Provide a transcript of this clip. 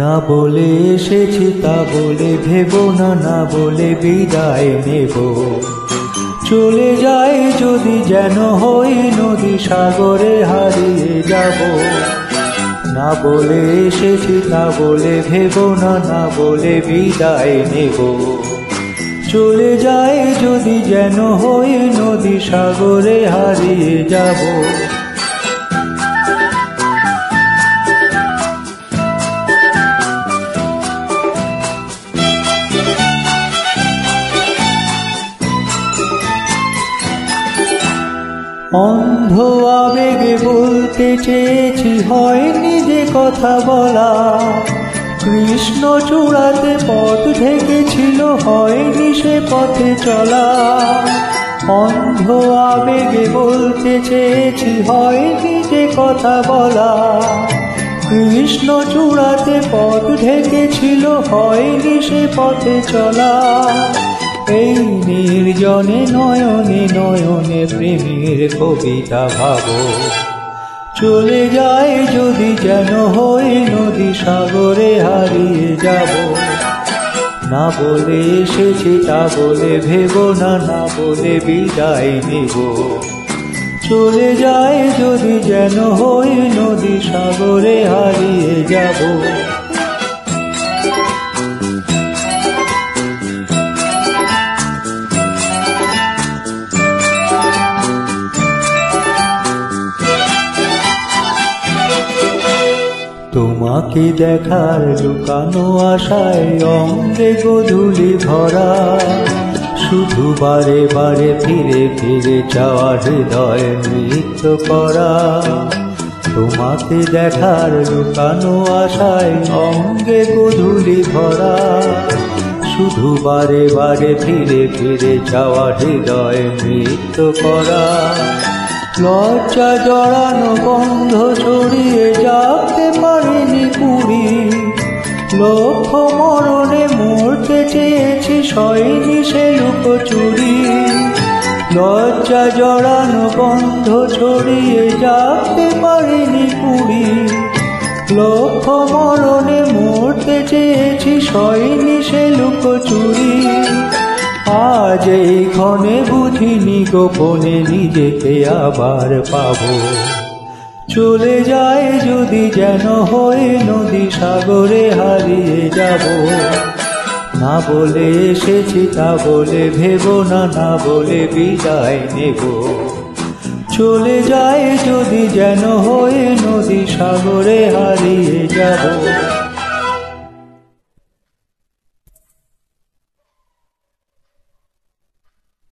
না বলে এসেছি তা বলে ভেবো না, না বলে বিদায় নেব। চলে যাই যদি যেন হই নদী সাগরে হারিয়ে যাব। না বলে এসেছি তা বলে ভেবো না, না বলে বিদায় নেব। চলে যাই যদি যেন হই নদী সাগরে হারিয়ে যাব। অন্ধ আবেগে বলতে চেয়েছি, হয়নি যে কথা বলা। কৃষ্ণ চূড়াতে পথ ঢেকেছিল, হয়নি সে পথে চলা। অন্ধ আবেগে বলতে চেয়েছি, হয়নি যে কথা বলা। কৃষ্ণ চূড়াতে পথ ঢেকেছিল, হয়নি সে পথে চলা। এই নির্জনে নয়নে নয়নে প্রেমের কবিতা ভাবো। চলে যায় যদি যেন হই নদী সাগরে হারিয়ে যাব। না বলে এসেছি তা বলে ভেবো না, না বলে বিদায় নেব। চলে যায় যদি যেন হই নদী সাগরে হারিয়ে যাব। তোমাকে দেখার লুকানো আশায় অঙ্গে গোধূলি ভরা। শুধু বারে বারে ফিরে ফিরে যাওয়া হৃদয় নৃত্য করা। তোমাকে দেখার লুকানো আশায় অঙ্গে গোধূলি ভরা। শুধু বারে বারে ফিরে ফিরে যাওয়া হৃদয় নৃত্য করা। লজ্জা জড়ানো গন্ধ ছড়িয়ে যাতে পারিনি পুরি। লক্ষ মরণে মরতে চেয়েছি, সয়নি সে লুকোচুরি। লজ্জা জড়ানো গন্ধ ছড়িয়ে যাতে পারিনি পুরি। লক্ষ মরণে মরতে চেয়েছি, সয়নি সে লুকোচুরি। আজ এই ক্ষণে বুঝিনি গোপনে নিজেকে আবার পাবো। চলে যায় যদি যেন হই নদী সাগরে হারিয়ে যাব। না বলে এসেছি তা বলে ভেবো না, না বলে বিদায় নেব। চলে যায় যদি যেন হই নদী সাগরে হারিয়ে যাব।